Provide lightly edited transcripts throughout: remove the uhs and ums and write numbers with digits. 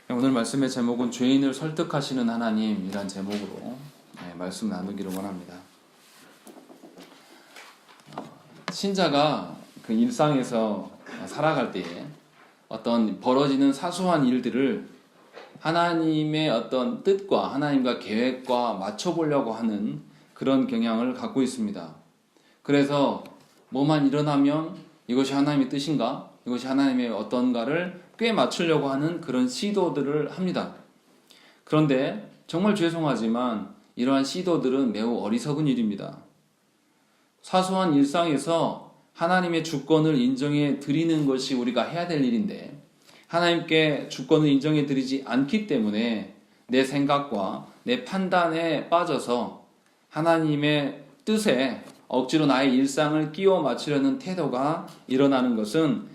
오늘 말씀의 제목은 죄인을 설득하시는 하나님이란 제목으로 말씀 나누기를 원합니다. 신자가 그 일상에서 살아갈 때에 어떤 벌어지는 사소한 일들을 하나님의 어떤 뜻과 하나님과 계획과 맞춰보려고 하는 그런 경향을 갖고 있습니다. 그래서 뭐만 일어나면 이것이 하나님의 뜻인가? 이것이 하나님의 어떤가를 꽤 맞추려고 하는 그런 시도들을 합니다. 그런데 정말 죄송하지만 이러한 시도들은 매우 어리석은 일입니다. 사소한 일상에서 하나님의 주권을 인정해 드리는 것이 우리가 해야 될 일인데 하나님께 주권을 인정해 드리지 않기 때문에 내 생각과 내 판단에 빠져서 하나님의 뜻에 억지로 나의 일상을 끼워 맞추려는 태도가 일어나는 것은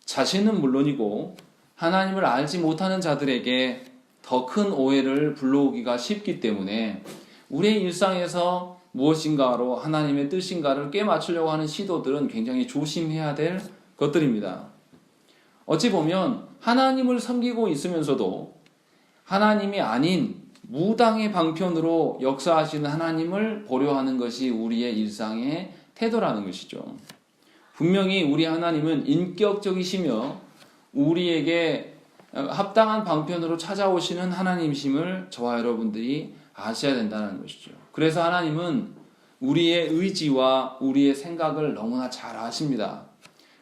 자신은 물론이고 하나님을 알지 못하는 자들에게 더 큰 오해를 불러오기가 쉽기 때문에 우리의 일상에서 무엇인가로 하나님의 뜻인가를 꽤 맞추려고 하는 시도들은 굉장히 조심해야 될 것들입니다. 어찌 보면 하나님을 섬기고 있으면서도 하나님이 아닌 무당의 방편으로 역사하시는 하나님을 보려 하는 것이 우리의 일상의 태도라는 것이죠. 분명히 우리 하나님은 인격적이시며 우리에게 합당한 방편으로 찾아오시는 하나님이심을 저와 여러분들이 아셔야 된다는 것이죠. 그래서 하나님은 우리의 의지와 우리의 생각을 너무나 잘 아십니다.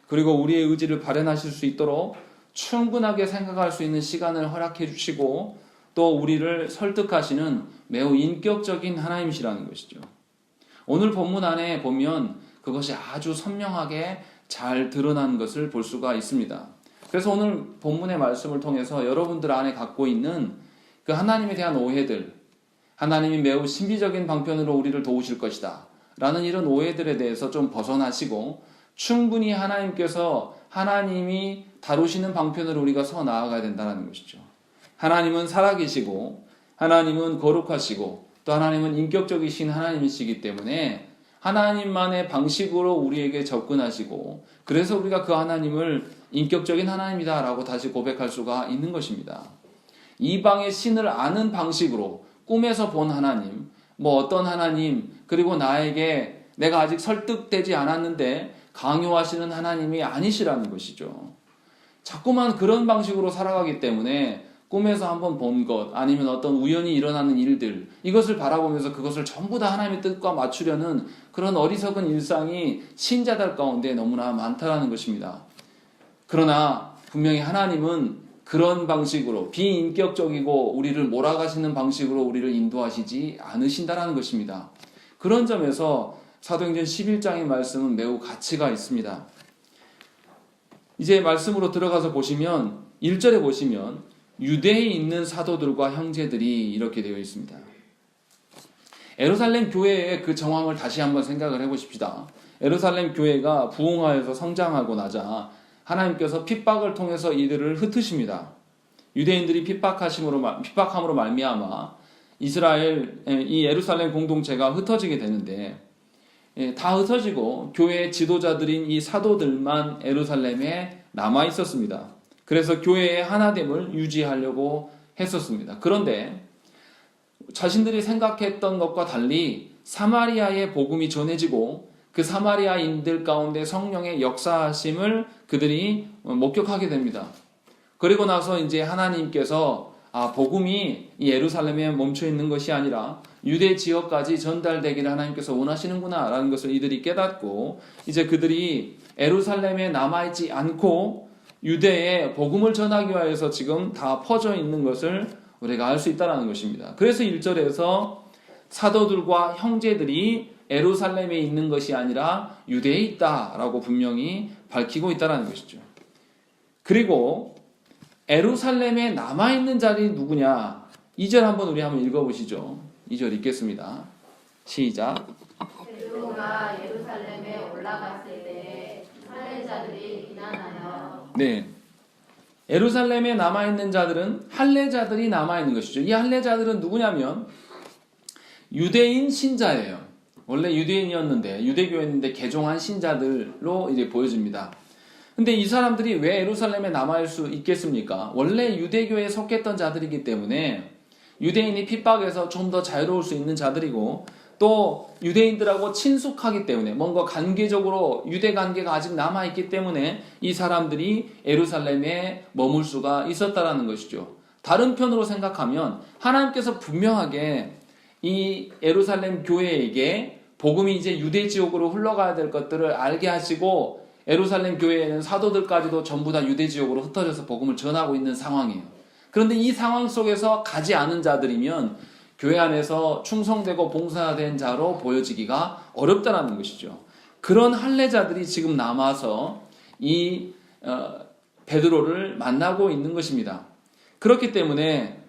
그리고 우리의 의지를 발현하실 수 있도록 충분하게 생각할 수 있는 시간을 허락해 주시고 또 우리를 설득하시는 매우 인격적인 하나님이시라는 것이죠. 오늘 본문 안에 보면 그것이 아주 선명하게 잘 드러난 것을 볼 수가 있습니다. 그래서 오늘 본문의 말씀을 통해서 여러분들 안에 갖고 있는 그 하나님에 대한 오해들, 하나님이 매우 신비적인 방편으로 우리를 도우실 것이다 라는 이런 오해들에 대해서 좀 벗어나시고 충분히 하나님께서 하나님이 다루시는 방편으로 우리가 서 나아가야 된다는 것이죠. 하나님은 살아계시고 하나님은 거룩하시고 또 하나님은 인격적이신 하나님이시기 때문에 하나님만의 방식으로 우리에게 접근하시고 그래서 우리가 그 하나님을 인격적인 하나님이다 라고 다시 고백할 수가 있는 것입니다. 이방의 신을 아는 방식으로 꿈에서 본 하나님, 어떤 하나님, 그리고 나에게 내가 아직 설득되지 않았는데 강요하시는 하나님이 아니시라는 것이죠. 자꾸만 그런 방식으로 살아가기 때문에 꿈에서 한번 본 것 아니면 어떤 우연히 일어나는 일들 이것을 바라보면서 그것을 전부 다 하나님의 뜻과 맞추려는 그런 어리석은 일상이 신자들 가운데 너무나 많다라는 것입니다. 그러나 분명히 하나님은 그런 방식으로 비인격적이고 우리를 몰아가시는 방식으로 우리를 인도하시지 않으신다라는 것입니다. 그런 점에서 사도행전 11장의 말씀은 매우 가치가 있습니다. 이제 말씀으로 들어가서 보시면 1절에 보시면 유대에 있는 사도들과 형제들이 이렇게 되어 있습니다. 예루살렘 교회의 그 정황을 다시 한번 생각을 해보십시다. 예루살렘 교회가 부흥하여서 성장하고 나자 하나님께서 핍박을 통해서 이들을 흩으십니다. 유대인들이 핍박함으로 말미암아 이스라엘 이 예루살렘 공동체가 흩어지게 되는데 다 흩어지고 교회의 지도자들인 이 사도들만 예루살렘에 남아 있었습니다. 그래서 교회의 하나됨을 유지하려고 했었습니다. 그런데 자신들이 생각했던 것과 달리 사마리아의 복음이 전해지고 그 사마리아인들 가운데 성령의 역사하심을 그들이 목격하게 됩니다. 그리고 나서 이제 하나님께서 복음이 이 예루살렘에 멈춰 있는 것이 아니라 유대 지역까지 전달되기를 하나님께서 원하시는구나 라는 것을 이들이 깨닫고 이제 그들이 예루살렘에 남아있지 않고 유대에 복음을 전하기 위해서 지금 다 퍼져 있는 것을 우리가 알 수 있다는 것입니다. 그래서 1절에서 사도들과 형제들이 예루살렘에 있는 것이 아니라 유대에 있다라고 분명히 밝히고 있다는 것이죠. 그리고 예루살렘에 남아있는 자들이 누구냐? 2절 한번 우리 한번 읽어보시죠. 2절 읽겠습니다. 시작. 베드로가 예루살렘에 올라갔을 때 할례자들이 비난하여 네. 예루살렘에 남아있는 자들은 할례자들이 남아있는 것이죠. 이 할례자들은 누구냐면 유대인 신자예요. 원래 유대인이었는데 유대교였는데 개종한 신자들로 이제 보여집니다. 근데 이 사람들이 왜 예루살렘에 남아있을 수 있겠습니까? 원래 유대교에 속했던 자들이기 때문에 유대인이 핍박에서 좀 더 자유로울 수 있는 자들이고 또 유대인들하고 친숙하기 때문에 뭔가 관계적으로 유대 관계가 아직 남아있기 때문에 이 사람들이 예루살렘에 머물 수가 있었다라는 것이죠. 다른 편으로 생각하면 하나님께서 분명하게 이 예루살렘 교회에게 복음이 이제 유대 지역으로 흘러가야 될 것들을 알게 하시고 예루살렘 교회에는 사도들까지도 전부 다 유대 지역으로 흩어져서 복음을 전하고 있는 상황이에요. 그런데 이 상황 속에서 가지 않은 자들이면 교회 안에서 충성되고 봉사된 자로 보여지기가 어렵다는 것이죠. 그런 할례자들이 지금 남아서 이 베드로를 만나고 있는 것입니다. 그렇기 때문에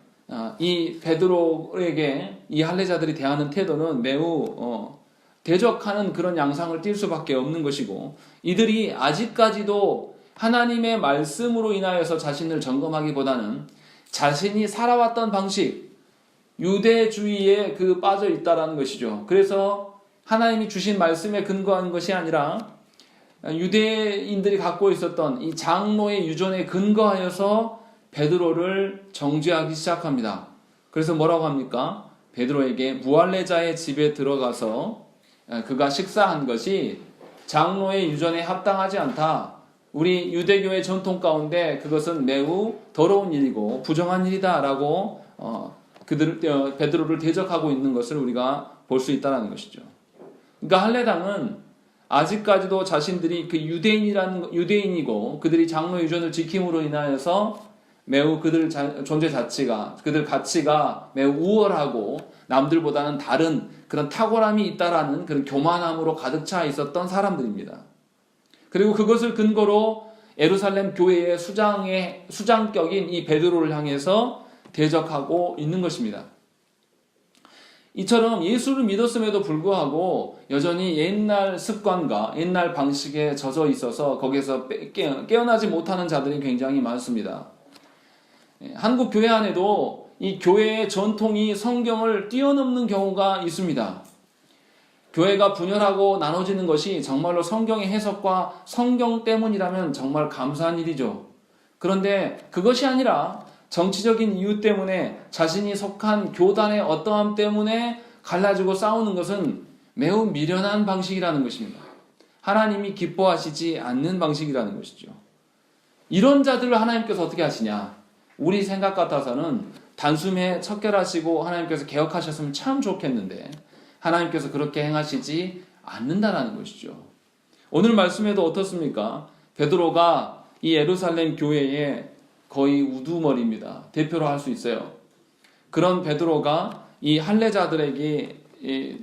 이 베드로에게 이 할례자들이 대하는 태도는 매우 대적하는 그런 양상을 띌 수밖에 없는 것이고 이들이 아직까지도 하나님의 말씀으로 인하여서 자신을 점검하기보다는 자신이 살아왔던 방식, 유대주의에 빠져 있다라는 것이죠. 그래서 하나님이 주신 말씀에 근거한 것이 아니라 유대인들이 갖고 있었던 이 장로의 유전에 근거하여서 베드로를 정죄하기 시작합니다. 그래서 뭐라고 합니까? 베드로에게 무할례자의 집에 들어가서 그가 식사한 것이 장로의 유전에 합당하지 않다. 우리 유대교의 전통 가운데 그것은 매우 더러운 일이고 부정한 일이다라고 베드로를 대적하고 있는 것을 우리가 볼 수 있다는 것이죠. 그러니까 할례당은 아직까지도 자신들이 그 유대인이고 그들이 장로 유전을 지킴으로 인하여서 매우 그들 존재 자체가 그들 가치가 매우 우월하고 남들보다는 다른 그런 탁월함이 있다라는 그런 교만함으로 가득 차 있었던 사람들입니다. 그리고 그것을 근거로 예루살렘 교회의 수장격인 이 베드로를 향해서 대적하고 있는 것입니다. 이처럼 예수를 믿었음에도 불구하고 여전히 옛날 습관과 옛날 방식에 젖어 있어서 거기에서 깨어나지 못하는 자들이 굉장히 많습니다. 한국 교회 안에도 이 교회의 전통이 성경을 뛰어넘는 경우가 있습니다. 교회가 분열하고 나눠지는 것이 정말로 성경의 해석과 성경 때문이라면 정말 감사한 일이죠. 그런데 그것이 아니라 정치적인 이유 때문에 자신이 속한 교단의 어떠함 때문에 갈라지고 싸우는 것은 매우 미련한 방식이라는 것입니다. 하나님이 기뻐하시지 않는 방식이라는 것이죠. 이런 자들을 하나님께서 어떻게 하시냐? 우리 생각 같아서는 단숨에 척결하시고 하나님께서 개혁하셨으면 참 좋겠는데 하나님께서 그렇게 행하시지 않는다라는 것이죠. 오늘 말씀에도 어떻습니까? 베드로가 이 예루살렘 교회의 거의 우두머리입니다. 대표로 할 수 있어요. 그런 베드로가 이 할례자들에게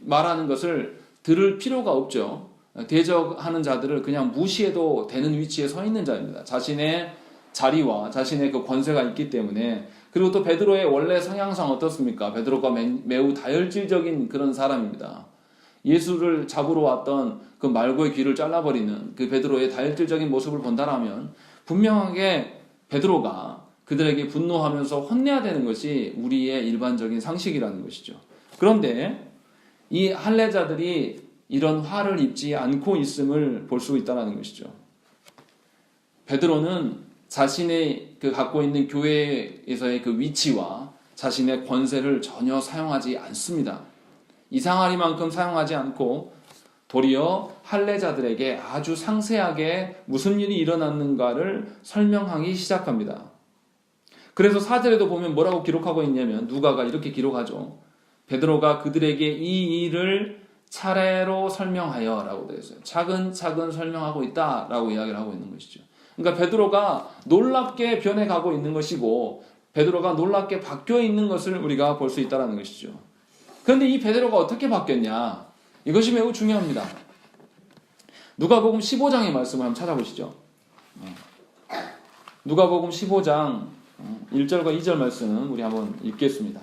말하는 것을 들을 필요가 없죠. 대적하는 자들을 그냥 무시해도 되는 위치에 서 있는 자입니다. 자신의 자리와 자신의 그 권세가 있기 때문에. 그리고 또 베드로의 원래 성향상 어떻습니까? 베드로가 매우 다혈질적인 그런 사람입니다. 예수를 잡으러 왔던 그 말고의 귀를 잘라버리는 그 베드로의 다혈질적인 모습을 본다라면 분명하게 베드로가 그들에게 분노하면서 혼내야 되는 것이 우리의 일반적인 상식이라는 것이죠. 그런데 이 할례자들이 이런 화를 입지 않고 있음을 볼 수 있다는 것이죠. 베드로는 자신의 갖고 있는 교회에서의 그 위치와 자신의 권세를 전혀 사용하지 않습니다. 이상하리만큼 사용하지 않고 도리어 할례자들에게 아주 상세하게 무슨 일이 일어났는가를 설명하기 시작합니다. 그래서 4절에도 보면 뭐라고 기록하고 있냐면 누가가 이렇게 기록하죠. 베드로가 그들에게 이 일을 차례로 설명하여 라고 되어 있어요. 차근차근 설명하고 있다 라고 이야기를 하고 있는 것이죠. 그러니까 베드로가 놀랍게 변해가고 있는 것이고 베드로가 놀랍게 바뀌어 있는 것을 우리가 볼 수 있다는 것이죠. 그런데 이 베드로가 어떻게 바뀌었냐? 이것이 매우 중요합니다. 누가복음 15장의 말씀을 한번 찾아보시죠. 누가복음 15장 1절과 2절 말씀은 우리 한번 읽겠습니다.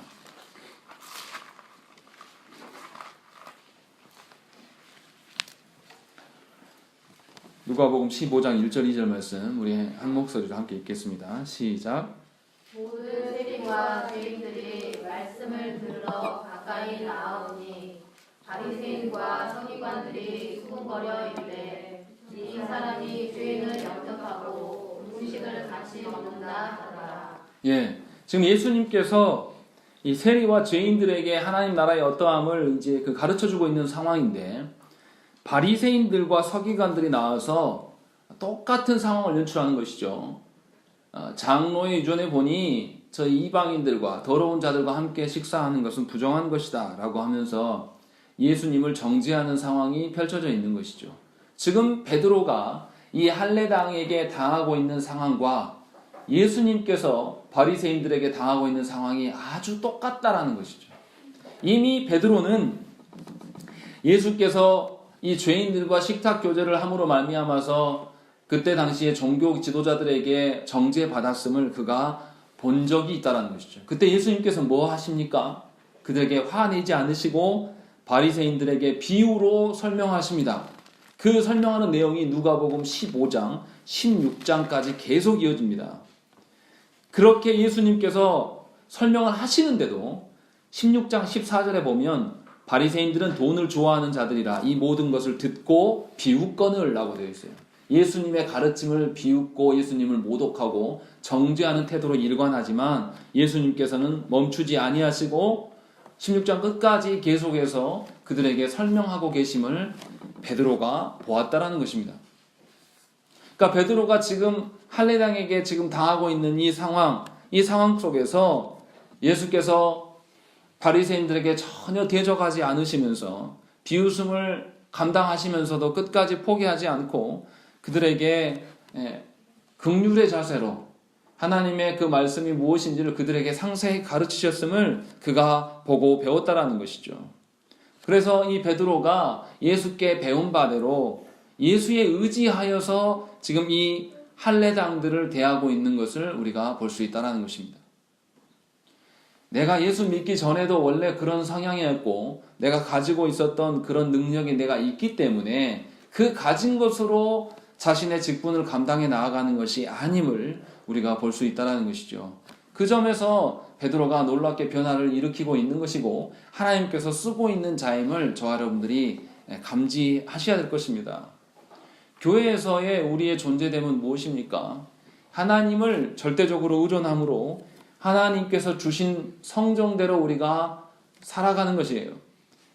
누가복음 15장 1절 2절 말씀 우리 한 목소리로 함께 읽겠습니다. 시작. 모든 세리와 죄인들이 말씀을 들으러 가까이 나아오니 바리새인과 서기관들이 수군거려 이르되 이 사람이 죄인을 영접하고 음식을 같이 먹는다 하더라. 예, 지금 예수님께서 이 세리와 죄인들에게 하나님 나라의 어떠함을 이제 가르쳐주고 있는 상황인데, 바리새인들과 서기관들이 나와서 똑같은 상황을 연출하는 것이죠. 장로의 유전에 보니 저희 이방인들과 더러운 자들과 함께 식사하는 것은 부정한 것이다 라고 하면서 예수님을 정죄하는 상황이 펼쳐져 있는 것이죠. 지금 베드로가 이 할례당에게 당하고 있는 상황과 예수님께서 바리새인들에게 당하고 있는 상황이 아주 똑같다라는 것이죠. 이미 베드로는 예수께서 이 죄인들과 식탁 교제를 함으로 말미암아서 그때 당시에 종교 지도자들에게 정죄받았음을 그가 본 적이 있다는 것이죠. 그때 예수님께서 뭐 하십니까? 그들에게 화내지 않으시고 바리새인들에게 비유로 설명하십니다. 그 설명하는 내용이 누가복음 15장, 16장까지 계속 이어집니다. 그렇게 예수님께서 설명을 하시는데도 16장 14절에 보면 바리새인들은 돈을 좋아하는 자들이라 이 모든 것을 듣고 비웃거늘 라고 되어 있어요. 예수님의 가르침을 비웃고 예수님을 모독하고 정죄하는 태도로 일관하지만 예수님께서는 멈추지 아니하시고 16장 끝까지 계속해서 그들에게 설명하고 계심을 베드로가 보았다라는 것입니다. 그러니까 베드로가 지금 할례당에게 지금 당하고 있는 이 상황 속에서 예수께서 바리새인들에게 전혀 대적하지 않으시면서 비웃음을 감당하시면서도 끝까지 포기하지 않고 그들에게 긍휼의 자세로 하나님의 그 말씀이 무엇인지를 그들에게 상세히 가르치셨음을 그가 보고 배웠다라는 것이죠. 그래서 이 베드로가 예수께 배운 바대로 예수에 의지하여서 지금 이 할례당들을 대하고 있는 것을 우리가 볼 수 있다는 것입니다. 내가 예수 믿기 전에도 원래 그런 성향이었고 내가 가지고 있었던 그런 능력이 내가 있기 때문에 그 가진 것으로 자신의 직분을 감당해 나아가는 것이 아님을 우리가 볼 수 있다는 것이죠. 그 점에서 베드로가 놀랍게 변화를 일으키고 있는 것이고 하나님께서 쓰고 있는 자임을 저와 여러분들이 감지하셔야 될 것입니다. 교회에서의 우리의 존재됨은 무엇입니까? 하나님을 절대적으로 의존함으로 하나님께서 주신 성정대로 우리가 살아가는 것이에요.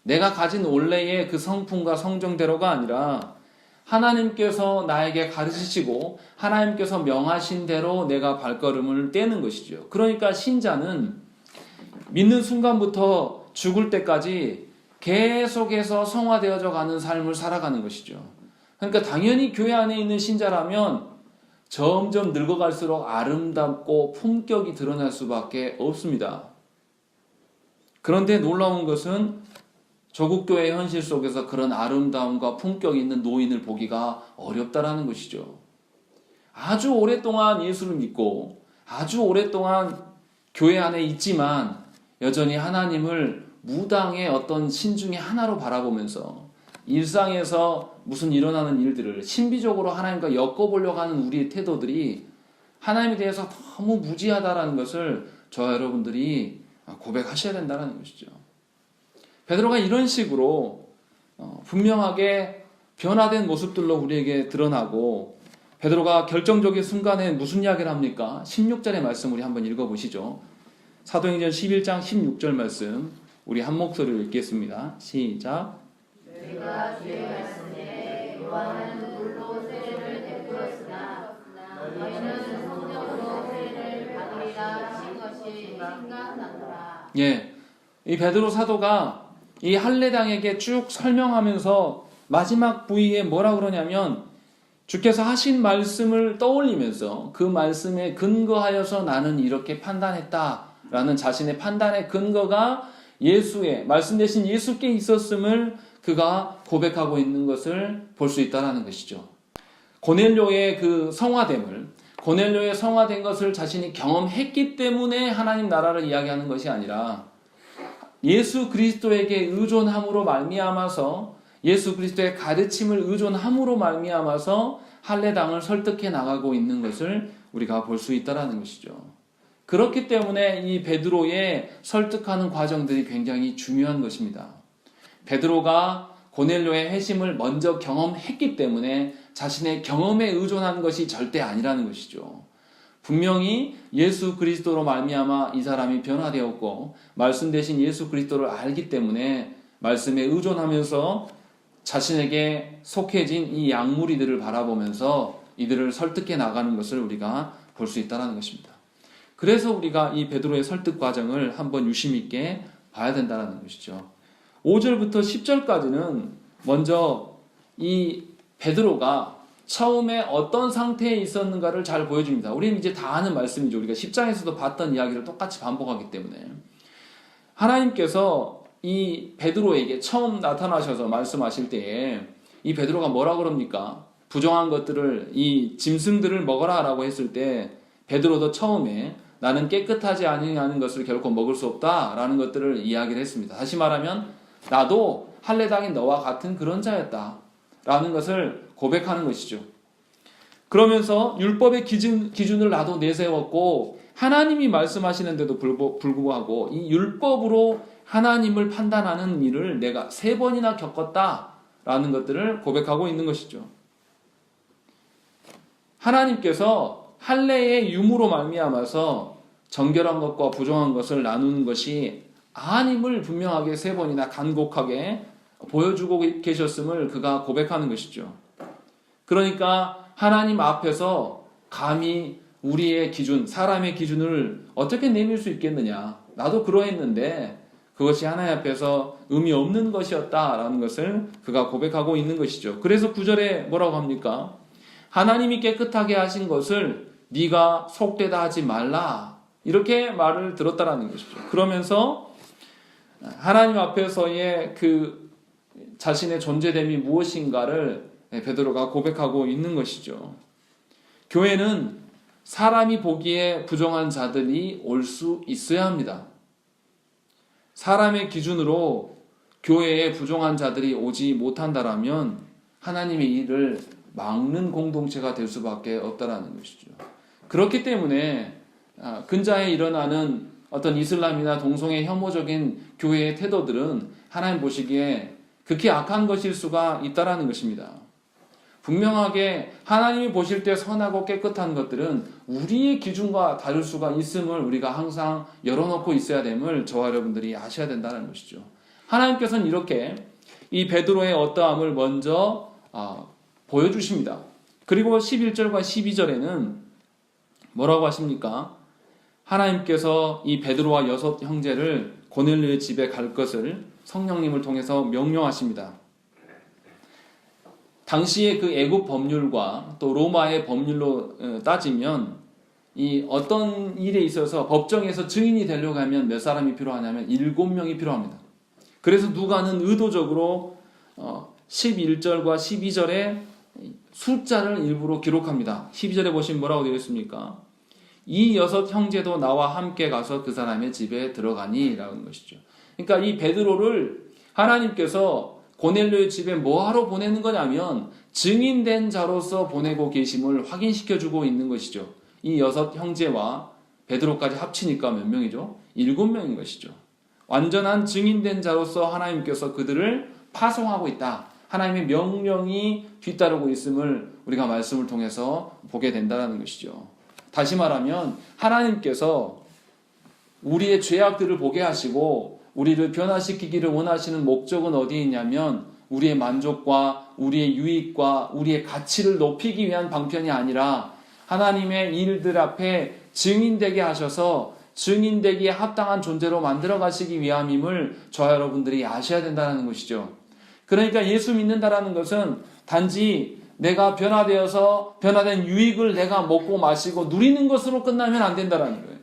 내가 가진 원래의 그 성품과 성정대로가 아니라 하나님께서 나에게 가르치시고 하나님께서 명하신 대로 내가 발걸음을 떼는 것이죠. 그러니까 신자는 믿는 순간부터 죽을 때까지 계속해서 성화되어져 가는 삶을 살아가는 것이죠. 그러니까 당연히 교회 안에 있는 신자라면 점점 늙어갈수록 아름답고 품격이 드러날 수밖에 없습니다. 그런데 놀라운 것은 조국교회의 현실 속에서 그런 아름다움과 품격이 있는 노인을 보기가 어렵다라는 것이죠. 아주 오랫동안 예수를 믿고 아주 오랫동안 교회 안에 있지만 여전히 하나님을 무당의 어떤 신중의 하나로 바라보면서 일상에서 무슨 일어나는 일들을 신비적으로 하나님과 엮어보려고 하는 우리의 태도들이 하나님에 대해서 너무 무지하다라는 것을 저와 여러분들이 고백하셔야 된다는 것이죠. 베드로가 이런 식으로 분명하게 변화된 모습들로 우리에게 드러나고 베드로가 결정적인 순간에 무슨 이야기를 합니까? 16절의 말씀 우리 한번 읽어보시죠. 사도행전 11장 16절 말씀 우리 한 목소리로 읽겠습니다. 시작. 내가 주의 말씀에 요한은 물로 세례를 베풀었으나 너희는 성령으로 세례를 받으리라 하신 것이 생각나더라. 예, 이 베드로 사도가 이 할례당에게 쭉 설명하면서 마지막 부위에 뭐라 그러냐면 주께서 하신 말씀을 떠올리면서 그 말씀에 근거하여서 나는 이렇게 판단했다라는 자신의 판단의 근거가 예수의 말씀 대신 예수께 있었음을 그가 고백하고 있는 것을 볼 수 있다는 것이죠. 고넬료의 그 성화됨을 고넬료의 성화된 것을 자신이 경험했기 때문에 하나님 나라를 이야기하는 것이 아니라 예수 그리스도에게 의존함으로 말미암아서 예수 그리스도의 가르침을 의존함으로 말미암아서 할례당을 설득해 나가고 있는 것을 우리가 볼 수 있다는 것이죠. 그렇기 때문에 이 베드로의 설득하는 과정들이 굉장히 중요한 것입니다. 베드로가 고넬료의 회심을 먼저 경험했기 때문에 자신의 경험에 의존한 것이 절대 아니라는 것이죠. 분명히 예수 그리스도로 말미암아 이 사람이 변화되었고 말씀 대신 예수 그리스도를 알기 때문에 말씀에 의존하면서 자신에게 속해진 이 양무리들을 바라보면서 이들을 설득해 나가는 것을 우리가 볼 수 있다는 것입니다. 그래서 우리가 이 베드로의 설득 과정을 한번 유심히 있게 봐야 된다는 것이죠. 5절부터 10절까지는 먼저 이 베드로가 처음에 어떤 상태에 있었는가를 잘 보여줍니다. 우리는 이제 다 아는 말씀이죠. 우리가 10장에서도 봤던 이야기를 똑같이 반복하기 때문에 하나님께서 이 베드로에게 처음 나타나셔서 말씀하실 때에 이 베드로가 뭐라 그럽니까? 부정한 것들을, 이 짐승들을 먹어라 라고 했을 때 베드로도 처음에 나는 깨끗하지 아니하는 것을 결코 먹을 수 없다 라는 것들을 이야기를 했습니다. 다시 말하면 나도 할례당인 너와 같은 그런 자였다 라는 것을 고백하는 것이죠. 그러면서 율법의 기준을 나도 내세웠고 하나님이 말씀하시는데도 불구하고 이 율법으로 하나님을 판단하는 일을 내가 3번이나 겪었다라는 것들을 고백하고 있는 것이죠. 하나님께서 할례의 유무로 말미암아서 정결한 것과 부정한 것을 나누는 것이 아님을 분명하게 3번이나 간곡하게 보여주고 계셨음을 그가 고백하는 것이죠. 그러니까 하나님 앞에서 감히 우리의 기준, 사람의 기준을 어떻게 내밀 수 있겠느냐. 나도 그러했는데 그것이 하나님 앞에서 의미 없는 것이었다라는 것을 그가 고백하고 있는 것이죠. 그래서 9절에 뭐라고 합니까? 하나님이 깨끗하게 하신 것을 네가 속되다 하지 말라. 이렇게 말을 들었다라는 것이죠. 그러면서 하나님 앞에서의 그 자신의 존재됨이 무엇인가를 베드로가 고백하고 있는 것이죠. 교회는 사람이 보기에 부정한 자들이 올 수 있어야 합니다. 사람의 기준으로 교회에 부정한 자들이 오지 못한다라면 하나님의 일을 막는 공동체가 될 수밖에 없다라는 것이죠. 그렇기 때문에 근자에 일어나는 어떤 이슬람이나 동성애 혐오적인 교회의 태도들은 하나님 보시기에 극히 악한 것일 수가 있다라는 것입니다. 분명하게 하나님이 보실 때 선하고 깨끗한 것들은 우리의 기준과 다를 수가 있음을 우리가 항상 열어놓고 있어야 됨을 저와 여러분들이 아셔야 된다는 것이죠. 하나님께서는 이렇게 이 베드로의 어떠함을 먼저 보여주십니다. 그리고 11절과 12절에는 뭐라고 하십니까? 하나님께서 이 베드로와 6 형제를 고넬료의 집에 갈 것을 성령님을 통해서 명령하십니다. 당시의 그 애굽 법률과 또 로마의 법률로 따지면 이 어떤 일에 있어서 법정에서 증인이 되려고 하면 몇 사람이 필요하냐면 7명이 필요합니다. 그래서 누가는 의도적으로 11절과 12절에 숫자를 일부러 기록합니다. 12절에 보시면 뭐라고 되어 있습니까? 이 6 형제도 나와 함께 가서 그 사람의 집에 들어가니 라는 것이죠. 그러니까 이 베드로를 하나님께서 고넬료의 집에 뭐하러 보내는 거냐면 증인된 자로서 보내고 계심을 확인시켜주고 있는 것이죠. 이 6 형제와 베드로까지 합치니까 몇 명이죠? 7명인 것이죠. 완전한 증인된 자로서 하나님께서 그들을 파송하고 있다. 하나님의 명령이 뒤따르고 있음을 우리가 말씀을 통해서 보게 된다는 것이죠. 다시 말하면 하나님께서 우리의 죄악들을 보게 하시고 우리를 변화시키기를 원하시는 목적은 어디에 있냐면 우리의 만족과 우리의 유익과 우리의 가치를 높이기 위한 방편이 아니라 하나님의 일들 앞에 증인되게 하셔서 증인되기에 합당한 존재로 만들어 가시기 위함임을 저와 여러분들이 아셔야 된다는 것이죠. 그러니까 예수 믿는다라는 것은 단지 내가 변화되어서 변화된 유익을 내가 먹고 마시고 누리는 것으로 끝나면 안 된다는 거예요.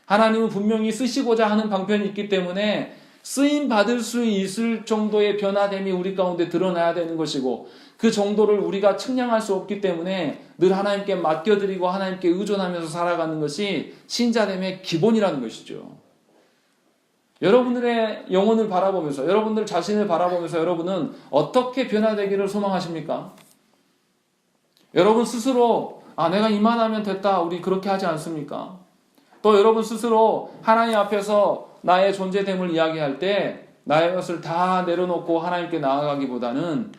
하나님은 분명히 쓰시고자 하는 방편이 있기 때문에 쓰임 받을 수 있을 정도의 변화됨이 우리 가운데 드러나야 되는 것이고 그 정도를 우리가 측량할 수 없기 때문에 늘 하나님께 맡겨드리고 하나님께 의존하면서 살아가는 것이 신자됨의 기본이라는 것이죠. 여러분들의 영혼을 바라보면서 여러분들 자신을 바라보면서 여러분은 어떻게 변화되기를 소망하십니까? 여러분 스스로 내가 이만하면 됐다 우리 그렇게 하지 않습니까? 또 여러분 스스로 하나님 앞에서 나의 존재됨을 이야기할 때 나의 것을 다 내려놓고 하나님께 나아가기보다는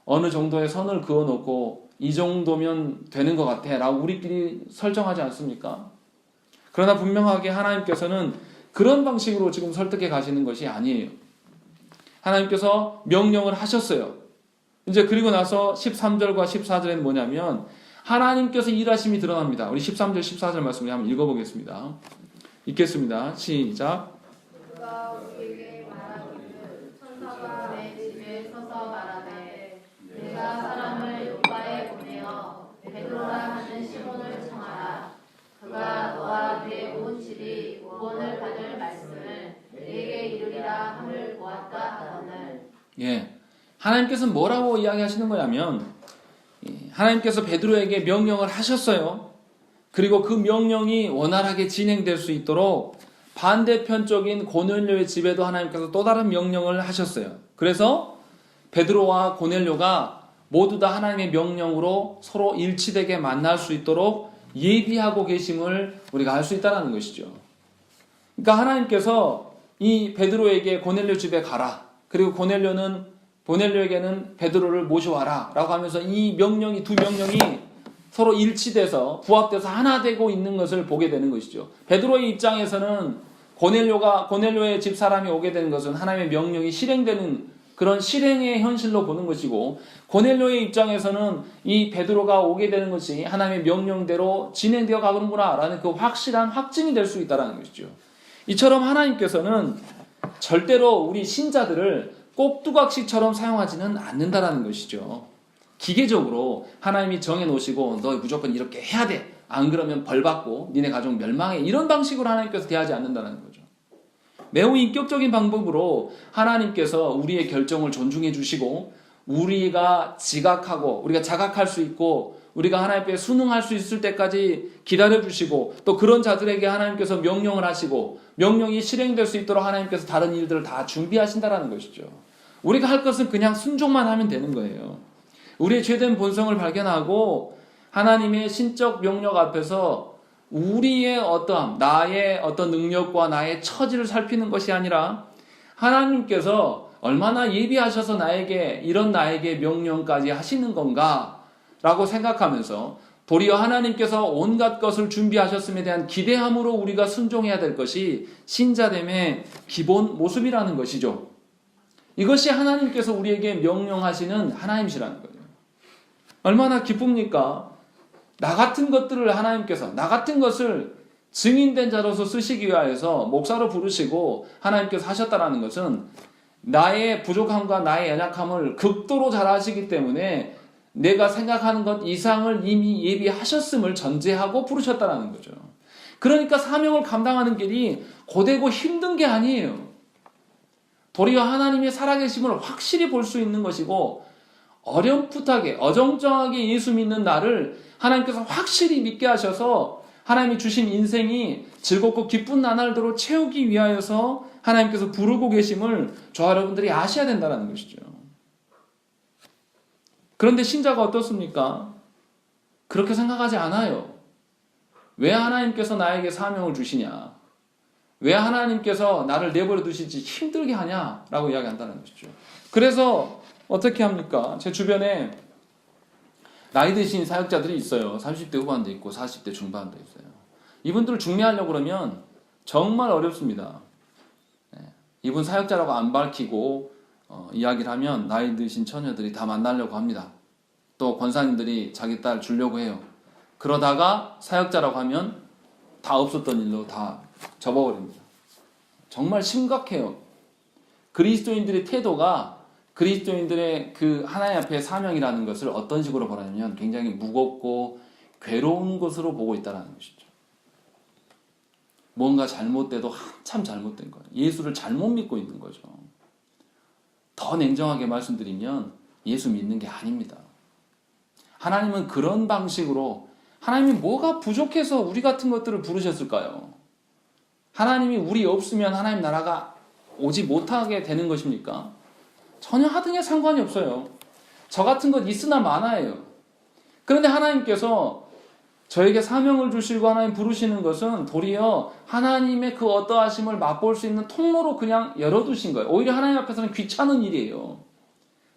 어느 정도의 선을 그어놓고 이 정도면 되는 것 같아 라고 우리끼리 설정하지 않습니까? 그러나 분명하게 하나님께서는 그런 방식으로 지금 설득해 가시는 것이 아니에요. 하나님께서 명령을 하셨어요. 이제 그리고 나서 13절과 14절에는 뭐냐면 하나님께서 일하심이 드러납니다. 우리 13절 14절 말씀을 한번 읽어보겠습니다. 읽겠습니다. 시작. 누가 우리에게 말하기를 천사가 내 집에 서서 말하되 내가 사람을 요파에 보내어 베드로라 하는 시몬을 청하라. 그가 너와 내 온 집이 구원을 받을 말씀을 내게 이르리라 함을 보았다 하거늘. 예, 하나님께서는 뭐라고 이야기하시는 거냐면 하나님께서 베드로에게 명령을 하셨어요. 그리고 그 명령이 원활하게 진행될 수 있도록 반대편적인 고넬료의 집에도 하나님께서 또 다른 명령을 하셨어요. 그래서 베드로와 고넬료가 모두 다 하나님의 명령으로 서로 일치되게 만날 수 있도록 예비하고 계심을 우리가 알 수 있다는 것이죠. 그러니까 하나님께서 이 베드로에게 고넬료 집에 가라. 그리고 고넬료에게는 베드로를 모셔와라 라고 하면서 이 명령이 두 명령이 서로 일치돼서 부합돼서 하나 되고 있는 것을 보게 되는 것이죠. 베드로의 입장에서는 고넬료의 집 사람이 오게 되는 것은 하나님의 명령이 실행되는 그런 실행의 현실로 보는 것이고, 고넬료의 입장에서는 이 베드로가 오게 되는 것이 하나님의 명령대로 진행되어 가는구나 라는 그 확실한 확증이 될 수 있다는 것이죠. 이처럼 하나님께서는 절대로 우리 신자들을 꼭두각시처럼 사용하지는 않는다라는 것이죠. 기계적으로 하나님이 정해놓으시고 너 무조건 이렇게 해야 돼. 안 그러면 벌받고 니네 가족 멸망해. 이런 방식으로 하나님께서 대하지 않는다는 거죠. 매우 인격적인 방법으로 하나님께서 우리의 결정을 존중해 주시고 우리가 지각하고 우리가 자각할 수 있고 우리가 하나님 앞에 순응할 수 있을 때까지 기다려 주시고 또 그런 자들에게 하나님께서 명령을 하시고 명령이 실행될 수 있도록 하나님께서 다른 일들을 다 준비하신다라는 것이죠. 우리가 할 것은 그냥 순종만 하면 되는 거예요. 우리의 죄된 본성을 발견하고 하나님의 신적 명령 앞에서 우리의 어떠함, 나의 어떤 능력과 나의 처지를 살피는 것이 아니라 하나님께서 얼마나 예비하셔서 이런 나에게 명령까지 하시는 건가 라고 생각하면서 도리어 하나님께서 온갖 것을 준비하셨음에 대한 기대함으로 우리가 순종해야 될 것이 신자됨의 기본 모습이라는 것이죠. 이것이 하나님께서 우리에게 명령하시는 하나님이시라는 거예요. 얼마나 기쁩니까? 나 같은 것들을 하나님께서 나 같은 것을 증인된 자로서 쓰시기 위하여서 목사로 부르시고 하나님께서 하셨다는 것은 나의 부족함과 나의 연약함을 극도로 잘 아시기 때문에 내가 생각하는 것 이상을 이미 예비하셨음을 전제하고 부르셨다는 거죠. 그러니까 사명을 감당하는 길이 고되고 힘든 게 아니에요. 도리어 하나님의 살아계심을 확실히 볼 수 있는 것이고 어렴풋하게 어정쩡하게 예수 믿는 나를 하나님께서 확실히 믿게 하셔서 하나님이 주신 인생이 즐겁고 기쁜 나날들로 채우기 위하여서 하나님께서 부르고 계심을 저와 여러분들이 아셔야 된다는 것이죠. 그런데 신자가 어떻습니까? 그렇게 생각하지 않아요. 왜 하나님께서 나에게 사명을 주시냐? 왜 하나님께서 나를 내버려 두시지 힘들게 하냐라고 이야기한다는 것이죠. 그래서 어떻게 합니까? 제 주변에 나이 드신 사역자들이 있어요. 30대 후반도 있고 40대 중반도 있어요. 이분들을 중매하려고 그러면 정말 어렵습니다. 이분 사역자라고 안 밝히고 이야기를 하면 나이 드신 처녀들이 다 만나려고 합니다. 또 권사님들이 자기 딸 주려고 해요. 그러다가 사역자라고 하면 다 없었던 일로 다 접어버립니다. 정말 심각해요. 그리스도인들의 태도가 그리스도인들의 그 하나님 앞에 사명이라는 것을 어떤 식으로 보냐면 굉장히 무겁고 괴로운 것으로 보고 있다는 것이죠. 뭔가 잘못돼도 한참 잘못된 거예요. 예수를 잘못 믿고 있는 거죠. 더 냉정하게 말씀드리면 예수 믿는 게 아닙니다. 하나님은 그런 방식으로 하나님이 뭐가 부족해서 우리 같은 것들을 부르셨을까요? 하나님이 우리 없으면 하나님 나라가 오지 못하게 되는 것입니까? 전혀 하등에 상관이 없어요. 저 같은 것 있으나 마나예요. 그런데 하나님께서 저에게 사명을 주시고 하나님 부르시는 것은 도리어 하나님의 그 어떠하심을 맛볼 수 있는 통로로 그냥 열어두신 거예요. 오히려 하나님 앞에서는 귀찮은 일이에요.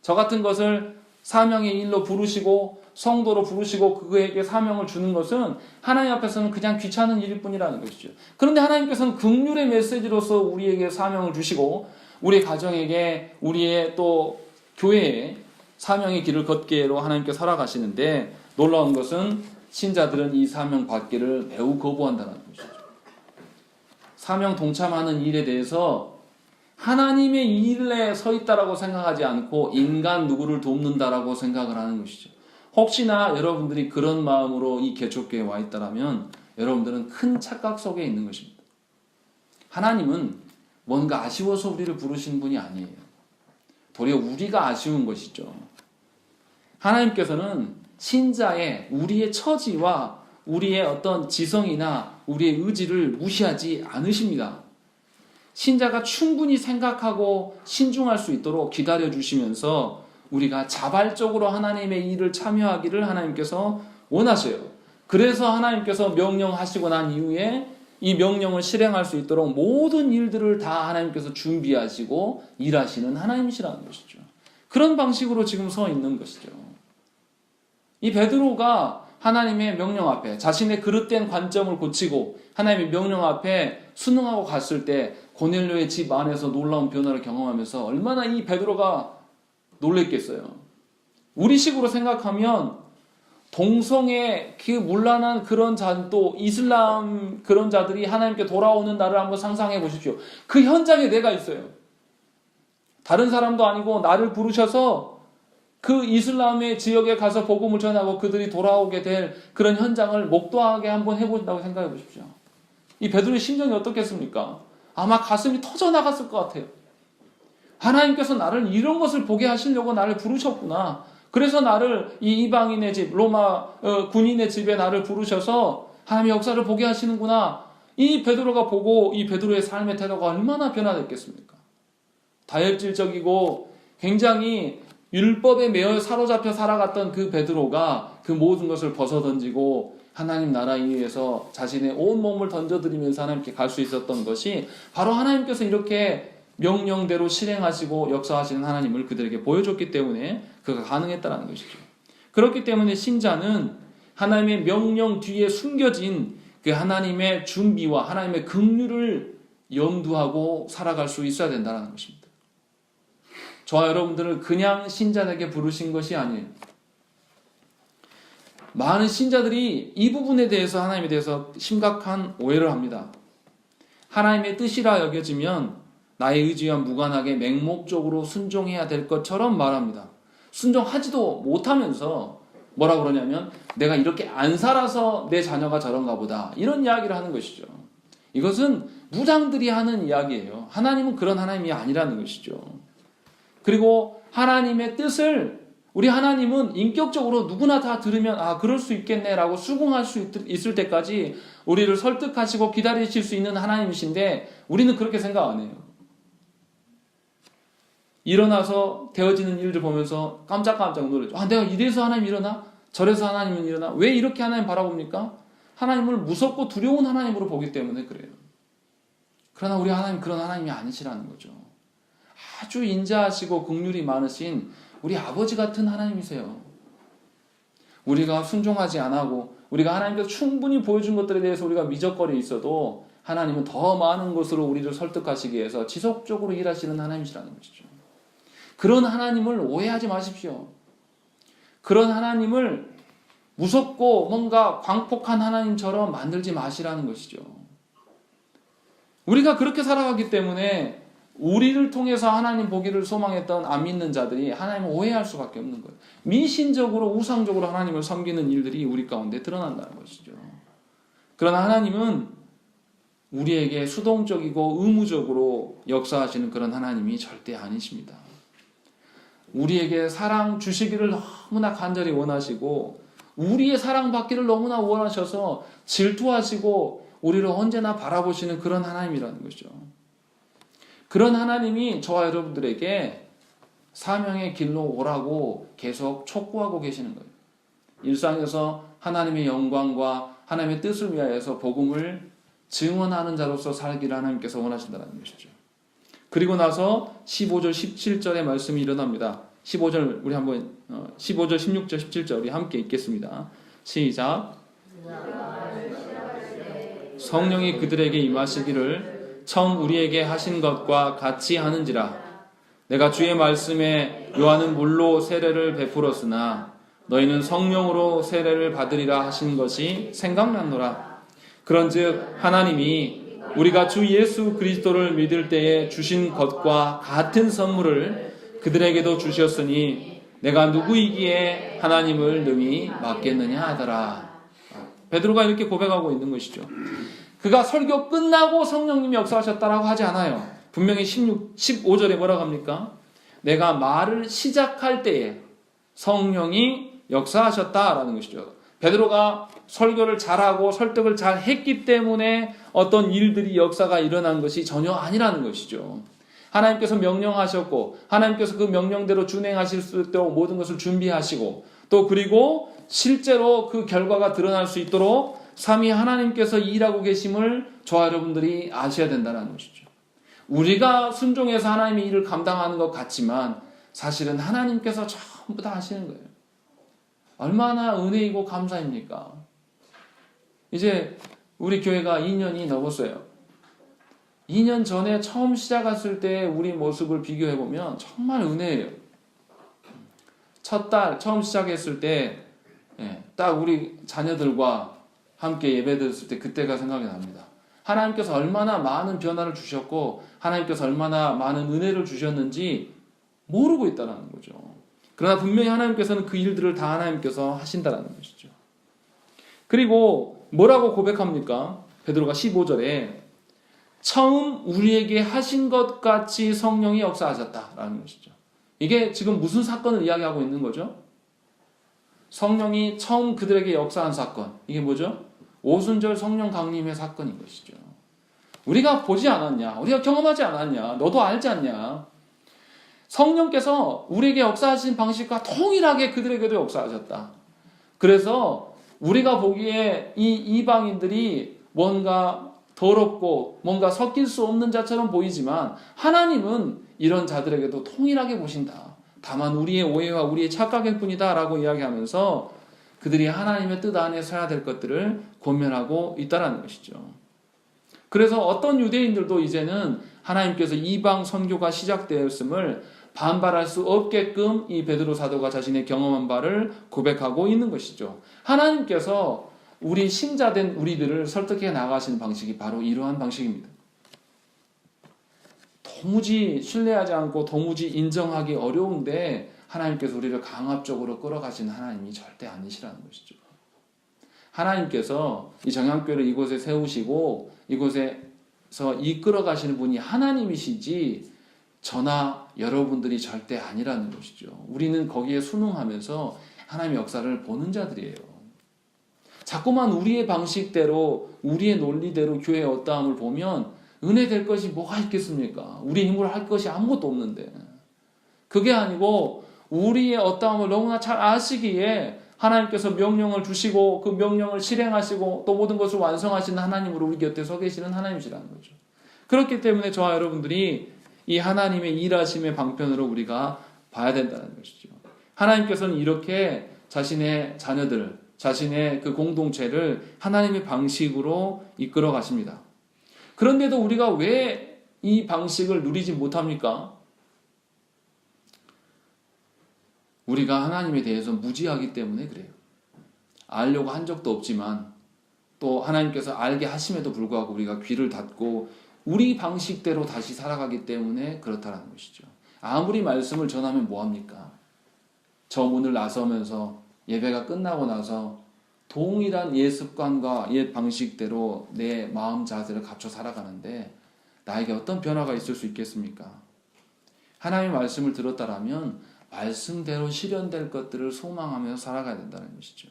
저 같은 것을 사명의 일로 부르시고 성도로 부르시고 그에게 사명을 주는 것은 하나님 앞에서는 그냥 귀찮은 일일 뿐이라는 것이죠. 그런데 하나님께서는 긍휼의 메시지로서 우리에게 사명을 주시고 우리 가정에게 우리의 또 교회에 사명의 길을 걷기로 하나님께 살아가시는데 놀라운 것은 신자들은 이 사명 받기를 매우 거부한다는 것이죠. 사명 동참하는 일에 대해서 하나님의 일에 서 있다라고 생각하지 않고 인간 누구를 돕는다라고 생각을 하는 것이죠. 혹시나 여러분들이 그런 마음으로 이 개척교회에 와 있다라면 여러분들은 큰 착각 속에 있는 것입니다. 하나님은 뭔가 아쉬워서 우리를 부르신 분이 아니에요. 도리어 우리가 아쉬운 것이죠. 하나님께서는 신자의 우리의 처지와 우리의 어떤 지성이나 우리의 의지를 무시하지 않으십니다. 신자가 충분히 생각하고 신중할 수 있도록 기다려주시면서 우리가 자발적으로 하나님의 일을 참여하기를 하나님께서 원하셔요. 그래서 하나님께서 명령하시고 난 이후에 이 명령을 실행할 수 있도록 모든 일들을 다 하나님께서 준비하시고 일하시는 하나님이시라는 것이죠. 그런 방식으로 지금 서 있는 것이죠. 이 베드로가 하나님의 명령 앞에 자신의 그릇된 관점을 고치고 하나님의 명령 앞에 순응하고 갔을 때 고넬료의 집 안에서 놀라운 변화를 경험하면서 얼마나 이 베드로가 놀랬겠어요. 우리식으로 생각하면 동성애 그 문란한 그런 자도 이슬람 그런 자들이 하나님께 돌아오는 날을 한번 상상해 보십시오. 그 현장에 내가 있어요. 다른 사람도 아니고 나를 부르셔서 그 이슬람의 지역에 가서 복음을 전하고 그들이 돌아오게 될 그런 현장을 목도하게 한번 해본다고 생각해 보십시오. 이 베드로의 심정이 어떻겠습니까? 아마 가슴이 터져 나갔을 것 같아요. 하나님께서 나를 이런 것을 보게 하시려고 나를 부르셨구나. 그래서 나를 이 이방인의 집, 로마 군인의 집에 나를 부르셔서 하나님의 역사를 보게 하시는구나. 이 베드로가 보고 이 베드로의 삶의 태도가 얼마나 변화됐겠습니까? 다혈질적이고 굉장히 율법에 매여 사로잡혀 살아갔던 그 베드로가 그 모든 것을 벗어던지고 하나님 나라에 위해서 자신의 온 몸을 던져드리면서 하나님께 갈 수 있었던 것이 바로 하나님께서 이렇게 명령대로 실행하시고 역사하시는 하나님을 그들에게 보여줬기 때문에 그가 가능했다는 것이죠. 그렇기 때문에 신자는 하나님의 명령 뒤에 숨겨진 그 하나님의 준비와 하나님의 긍휼을 염두하고 살아갈 수 있어야 된다는 것입니다. 저와 여러분들을 그냥 신자에게 부르신 것이 아니에요. 많은 신자들이 이 부분에 대해서 하나님에 대해서 심각한 오해를 합니다. 하나님의 뜻이라 여겨지면 나의 의지와 무관하게 맹목적으로 순종해야 될 것처럼 말합니다. 순종하지도 못하면서 뭐라 그러냐면 내가 이렇게 안 살아서 내 자녀가 저런가 보다 이런 이야기를 하는 것이죠. 이것은 무당들이 하는 이야기예요. 하나님은 그런 하나님이 아니라는 것이죠. 그리고 하나님의 뜻을 우리 하나님은 인격적으로 누구나 다 들으면 아 그럴 수 있겠네라고 수긍할 수 있을 때까지 우리를 설득하시고 기다리실 수 있는 하나님이신데 우리는 그렇게 생각 안 해요. 일어나서 되어지는 일들 보면서 깜짝깜짝 놀라죠. 아 내가 이래서 하나님 일어나? 저래서 하나님은 일어나? 왜 이렇게 하나님 바라봅니까? 하나님을 무섭고 두려운 하나님으로 보기 때문에 그래요. 그러나 우리 하나님 그런 하나님이 아니시라는 거죠. 아주 인자하시고 긍휼이 많으신 우리 아버지 같은 하나님이세요. 우리가 순종하지 않고 우리가 하나님께서 충분히 보여준 것들에 대해서 우리가 미적거려 있어도 하나님은 더 많은 것으로 우리를 설득하시기 위해서 지속적으로 일하시는 하나님이시라는 것이죠. 그런 하나님을 오해하지 마십시오. 그런 하나님을 무섭고 뭔가 광폭한 하나님처럼 만들지 마시라는 것이죠. 우리가 그렇게 살아가기 때문에 우리를 통해서 하나님 보기를 소망했던 안 믿는 자들이 하나님을 오해할 수밖에 없는 거예요. 미신적으로 우상적으로 하나님을 섬기는 일들이 우리 가운데 드러난다는 것이죠. 그러나 하나님은 우리에게 수동적이고 의무적으로 역사하시는 그런 하나님이 절대 아니십니다. 우리에게 사랑 주시기를 너무나 간절히 원하시고 우리의 사랑받기를 너무나 원하셔서 질투하시고 우리를 언제나 바라보시는 그런 하나님이라는 것이죠. 그런 하나님이 저와 여러분들에게 사명의 길로 오라고 계속 촉구하고 계시는 거예요. 일상에서 하나님의 영광과 하나님의 뜻을 위하여서 복음을 증언하는 자로서 살기를 하나님께서 원하신다는 것이죠. 그리고 나서 15절 17절의 말씀이 일어납니다. 15절 우리 한번 15절, 16절, 17절 우리 함께 읽겠습니다. 시작. 성령이 그들에게 임하시기를 처음 우리에게 하신 것과 같이 하는지라. 내가 주의 말씀에 요한은 물로 세례를 베풀었으나 너희는 성령으로 세례를 받으리라 하신 것이 생각났노라. 그런즉 하나님이 우리가 주 예수 그리스도를 믿을 때에 주신 것과 같은 선물을 그들에게도 주셨으니 내가 누구이기에 하나님을 능히 맡겠느냐 하더라. 베드로가 이렇게 고백하고 있는 것이죠. 그가 설교 끝나고 성령님이 역사하셨다라고 하지 않아요. 분명히 15절에 뭐라고 합니까? 내가 말을 시작할 때에 성령이 역사하셨다라는 것이죠. 베드로가 설교를 잘하고 설득을 잘 했기 때문에 어떤 일들이 역사가 일어난 것이 전혀 아니라는 것이죠. 하나님께서 명령하셨고 하나님께서 그 명령대로 준행하실 수 있도록 모든 것을 준비하시고 또 그리고 실제로 그 결과가 드러날 수 있도록 삼위 하나님께서 일하고 계심을 저와 여러분들이 아셔야 된다는 것이죠. 우리가 순종해서 하나님의 일을 감당하는 것 같지만 사실은 하나님께서 전부 다 하시는 거예요. 얼마나 은혜이고 감사입니까? 이제 우리 교회가 2년이 넘었어요. 2년 전에 처음 시작했을 때 우리 모습을 비교해보면 정말 은혜예요. 첫 달 처음 시작했을 때 딱 우리 자녀들과 함께 예배드렸을 때 그때가 생각이 납니다. 하나님께서 얼마나 많은 변화를 주셨고 하나님께서 얼마나 많은 은혜를 주셨는지 모르고 있다는 거죠. 그러나 분명히 하나님께서는 그 일들을 다 하나님께서 하신다는 것이죠. 그리고 뭐라고 고백합니까? 베드로가 15절에 처음 우리에게 하신 것 같이 성령이 역사하셨다라는 것이죠. 이게 지금 무슨 사건을 이야기하고 있는 거죠? 성령이 처음 그들에게 역사한 사건. 이게 뭐죠? 오순절 성령 강림의 사건인 것이죠. 우리가 보지 않았냐? 우리가 경험하지 않았냐? 너도 알지 않냐? 성령께서 우리에게 역사하신 방식과 동일하게 그들에게도 역사하셨다. 그래서 우리가 보기에 이 이방인들이 뭔가 더럽고 뭔가 섞일 수 없는 자처럼 보이지만 하나님은 이런 자들에게도 통일하게 보신다. 다만 우리의 오해와 우리의 착각일 뿐이다 라고 이야기하면서 그들이 하나님의 뜻 안에 서야 될 것들을 권면하고 있다는 것이죠. 그래서 어떤 유대인들도 이제는 하나님께서 이방 선교가 시작되었음을 반발할 수 없게끔 이 베드로 사도가 자신의 경험한 바를 고백하고 있는 것이죠. 하나님께서 우리 신자된 우리들을 설득해 나가시는 방식이 바로 이러한 방식입니다. 도무지 신뢰하지 않고 도무지 인정하기 어려운데 하나님께서 우리를 강압적으로 끌어가시는 하나님이 절대 아니시라는 것이죠. 하나님께서 이 정향교회를 이곳에 세우시고 이곳에서 이끌어 가시는 분이 하나님이시지 저나 여러분들이 절대 아니라는 것이죠. 우리는 거기에 순응하면서 하나님의 역사를 보는 자들이에요. 자꾸만 우리의 방식대로 우리의 논리대로 교회의 어떠함을 보면 은혜 될 것이 뭐가 있겠습니까? 우리 힘으로 할 것이 아무것도 없는데. 그게 아니고 우리의 어떠함을 너무나 잘 아시기에 하나님께서 명령을 주시고 그 명령을 실행하시고 또 모든 것을 완성하시는 하나님으로 우리 곁에 서 계시는 하나님이시라는 거죠. 그렇기 때문에 저와 여러분들이 이 하나님의 일하심의 방편으로 우리가 봐야 된다는 것이죠. 하나님께서는 이렇게 자신의 자녀들, 자신의 그 공동체를 하나님의 방식으로 이끌어 가십니다. 그런데도 우리가 왜 이 방식을 누리지 못합니까? 우리가 하나님에 대해서 무지하기 때문에 그래요. 알려고 한 적도 없지만 또 하나님께서 알게 하심에도 불구하고 우리가 귀를 닫고 우리 방식대로 다시 살아가기 때문에 그렇다는 것이죠. 아무리 말씀을 전하면 뭐합니까? 저 문을 나서면서 예배가 끝나고 나서 동일한 옛 습관과 옛 방식대로 내 마음 자세를 갖춰 살아가는데 나에게 어떤 변화가 있을 수 있겠습니까? 하나님의 말씀을 들었다라면 말씀대로 실현될 것들을 소망하면서 살아가야 된다는 것이죠.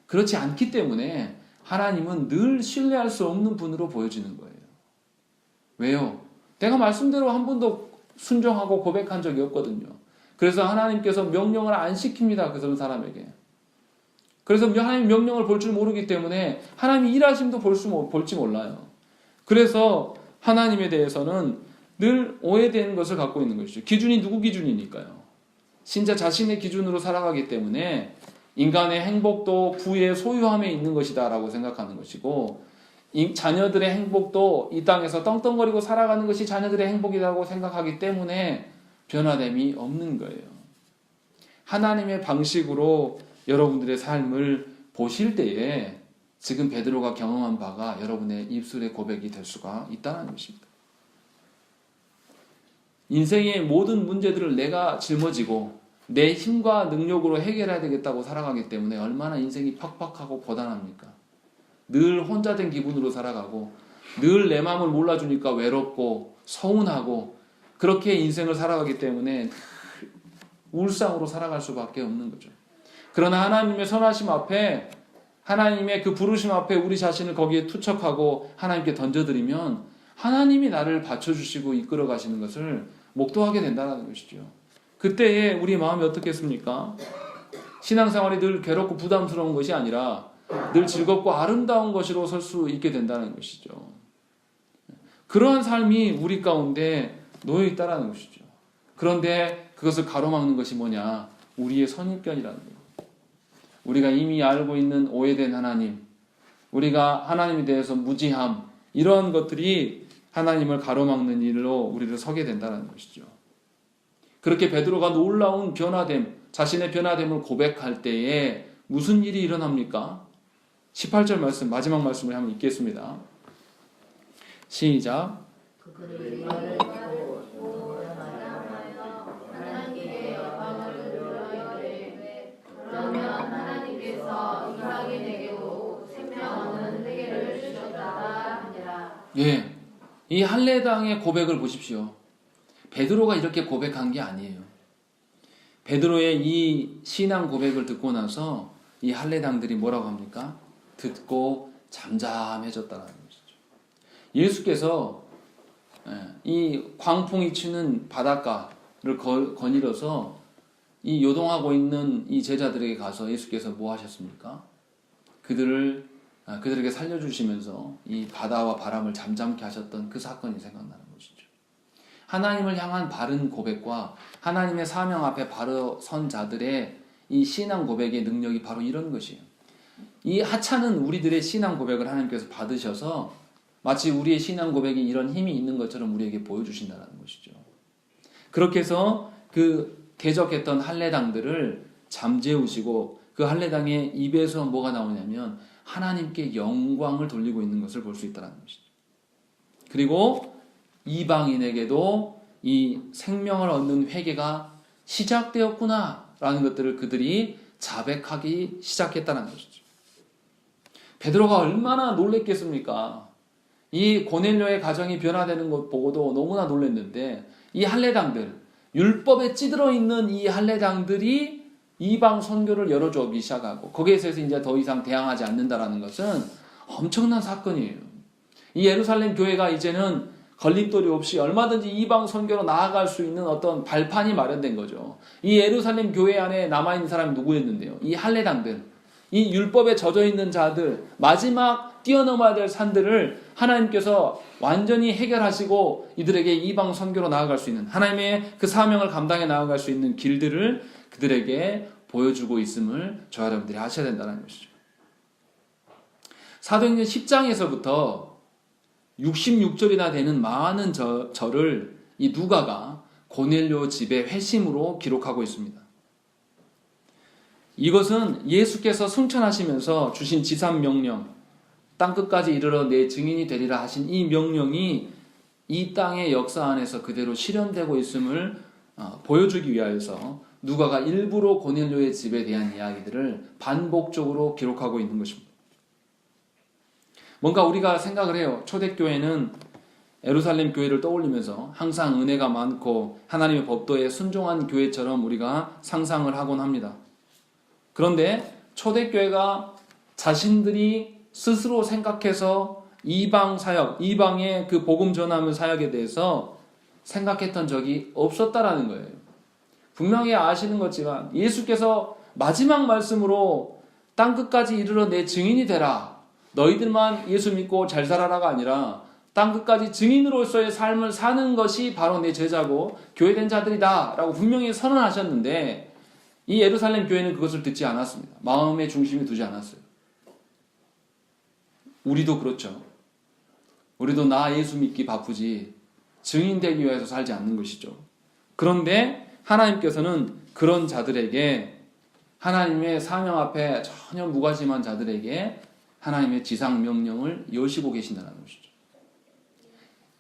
그렇지 않기 때문에 하나님은 늘 신뢰할 수 없는 분으로 보여지는 거예요. 왜요? 내가 말씀대로 한 번도 순종하고 고백한 적이 없거든요. 그래서 하나님께서 명령을 안 시킵니다. 그런 사람에게. 그래서 하나님 명령을 볼 줄 모르기 때문에 하나님이 일하심도 볼지 몰라요. 그래서 하나님에 대해서는 늘 오해되는 것을 갖고 있는 것이죠. 기준이 누구 기준이니까요? 신자 자신의 기준으로 살아가기 때문에 인간의 행복도 부의 소유함에 있는 것이다 라고 생각하는 것이고, 자녀들의 행복도 이 땅에서 떵떵거리고 살아가는 것이 자녀들의 행복이라고 생각하기 때문에 변화됨이 없는 거예요. 하나님의 방식으로 여러분들의 삶을 보실 때에 지금 베드로가 경험한 바가 여러분의 입술의 고백이 될 수가 있다는 것입니다. 인생의 모든 문제들을 내가 짊어지고 내 힘과 능력으로 해결해야 되겠다고 살아가기 때문에 얼마나 인생이 팍팍하고 고단합니까? 늘 혼자 된 기분으로 살아가고 늘 내 마음을 몰라주니까 외롭고 서운하고 그렇게 인생을 살아가기 때문에 울상으로 살아갈 수밖에 없는 거죠. 그러나 하나님의 선하심 앞에, 하나님의 그 부르심 앞에 우리 자신을 거기에 투척하고 하나님께 던져드리면 하나님이 나를 받쳐주시고 이끌어 가시는 것을 목도하게 된다는 것이죠. 그때에 우리 마음이 어떻겠습니까? 신앙생활이 늘 괴롭고 부담스러운 것이 아니라 늘 즐겁고 아름다운 것으로 설 수 있게 된다는 것이죠. 그러한 삶이 우리 가운데 놓여 있다는 것이죠. 그런데 그것을 가로막는 것이 뭐냐? 우리의 선입견이라는 거예요. 우리가 이미 알고 있는 오해된 하나님, 우리가 하나님에 대해서 무지함, 이런 것들이 하나님을 가로막는 일로 우리를 서게 된다는 것이죠. 그렇게 베드로가 놀라운 변화됨, 자신의 변화됨을 고백할 때에 무슨 일이 일어납니까? 18절 말씀, 마지막 말씀을 한번 읽겠습니다. 시작. 그들이 말을 듣고 사랑하여 하나님께 영광을 돌려이르되 그러면 하나님께서 이방인에게도 생명 얻는 회개를 주셨다 하니라. 예, 이 할례당의 고백을 보십시오. 베드로가 이렇게 고백한 게 아니에요. 베드로의 이 신앙 고백을 듣고 나서 이 할례당들이 뭐라고 합니까? 듣고 잠잠해졌다는 것이죠. 예수께서 이 광풍이 치는 바닷가를 거닐어서 이 요동하고 있는 이 제자들에게 가서 예수께서 뭐 하셨습니까? 그들에게 살려주시면서 이 바다와 바람을 잠잠케 하셨던 그 사건이 생각나는 것이죠. 하나님을 향한 바른 고백과 하나님의 사명 앞에 바로 선 자들의 이 신앙 고백의 능력이 바로 이런 것이에요. 이 하찮은 우리들의 신앙 고백을 하나님께서 받으셔서 마치 우리의 신앙 고백이 이런 힘이 있는 것처럼 우리에게 보여주신다는 것이죠. 그렇게 해서 그 대적했던 할례당들을 잠재우시고 그 할례당의 입에서 뭐가 나오냐면 하나님께 영광을 돌리고 있는 것을 볼 수 있다는 것이죠. 그리고 이방인에게도 이 생명을 얻는 회개가 시작되었구나라는 것들을 그들이 자백하기 시작했다는 것이죠. 베드로가 얼마나 놀랬겠습니까? 이 고넬료의 가정이 변화되는 것 보고도 너무나 놀랐는데 이 할례당들, 율법에 찌들어 있는 이 할례당들이 이방 선교를 열어주기 시작하고 거기에서 이제 더 이상 대항하지 않는다라는 것은 엄청난 사건이에요. 이 예루살렘 교회가 이제는 걸림돌이 없이 얼마든지 이방 선교로 나아갈 수 있는 어떤 발판이 마련된 거죠. 이 예루살렘 교회 안에 남아있는 사람이 누구였는데요? 이 할례당들, 이 율법에 젖어 있는 자들, 마지막 뛰어넘어야 될 산들을 하나님께서 완전히 해결하시고 이들에게 이방 선교로 나아갈 수 있는 하나님의 그 사명을 감당해 나아갈 수 있는 길들을 그들에게 보여주고 있음을 저 여러분들이 아셔야 된다는 것이죠. 사도행전 10장에서부터 66절이나 되는 많은 절을 이 누가가 고넬료 집의 회심으로 기록하고 있습니다. 이것은 예수께서 승천하시면서 주신 지산명령, 땅끝까지 이르러 내 증인이 되리라 하신 이 명령이 이 땅의 역사 안에서 그대로 실현되고 있음을 보여주기 위하여서 누가가 일부러 고넬료의 집에 대한 이야기들을 반복적으로 기록하고 있는 것입니다. 뭔가 우리가 생각을 해요. 초대교회는 예루살렘 교회를 떠올리면서 항상 은혜가 많고 하나님의 법도에 순종한 교회처럼 우리가 상상을 하곤 합니다. 그런데 초대교회가 자신들이 스스로 생각해서 이방 사역, 이방의 그 복음 전하는 사역에 대해서 생각했던 적이 없었다라는 거예요. 분명히 아시는 것지만 예수께서 마지막 말씀으로 땅끝까지 이르러 내 증인이 되라. 너희들만 예수 믿고 잘 살아라가 아니라 땅끝까지 증인으로서의 삶을 사는 것이 바로 내 제자고 교회된 자들이다 라고 분명히 선언하셨는데 이 예루살렘 교회는 그것을 듣지 않았습니다. 마음의 중심에 두지 않았어요. 우리도 그렇죠. 우리도 나 예수 믿기 바쁘지 증인되기 위해서 살지 않는 것이죠. 그런데 하나님께서는 그런 자들에게 하나님의 사명 앞에 전혀 무관심한 자들에게 하나님의 지상 명령을 여시고 계신다는 것이죠.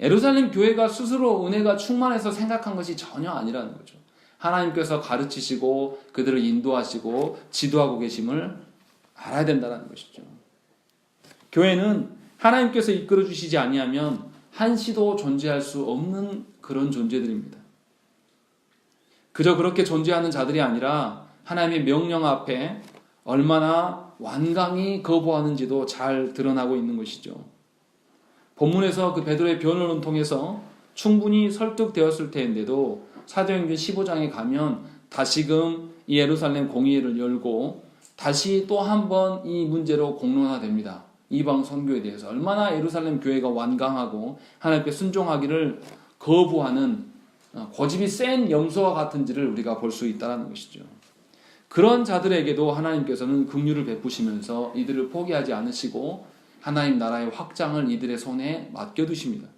예루살렘 교회가 스스로 은혜가 충만해서 생각한 것이 전혀 아니라는 거죠. 하나님께서 가르치시고 그들을 인도하시고 지도하고 계심을 알아야 된다는 것이죠. 교회는 하나님께서 이끌어 주시지 아니하면 한시도 존재할 수 없는 그런 존재들입니다. 그저 그렇게 존재하는 자들이 아니라 하나님의 명령 앞에 얼마나 완강히 거부하는지도 잘 드러나고 있는 것이죠. 본문에서 그 베드로의 변론을 통해서 충분히 설득되었을 텐데도 사도행전 15장에 가면 다시금 이 예루살렘 공의회를 열고 다시 또 한 번 이 문제로 공론화됩니다. 이방 선교에 대해서 얼마나 예루살렘 교회가 완강하고 하나님께 순종하기를 거부하는 고집이 센 염소와 같은지를 우리가 볼 수 있다는 것이죠. 그런 자들에게도 하나님께서는 긍휼을 베푸시면서 이들을 포기하지 않으시고 하나님 나라의 확장을 이들의 손에 맡겨두십니다.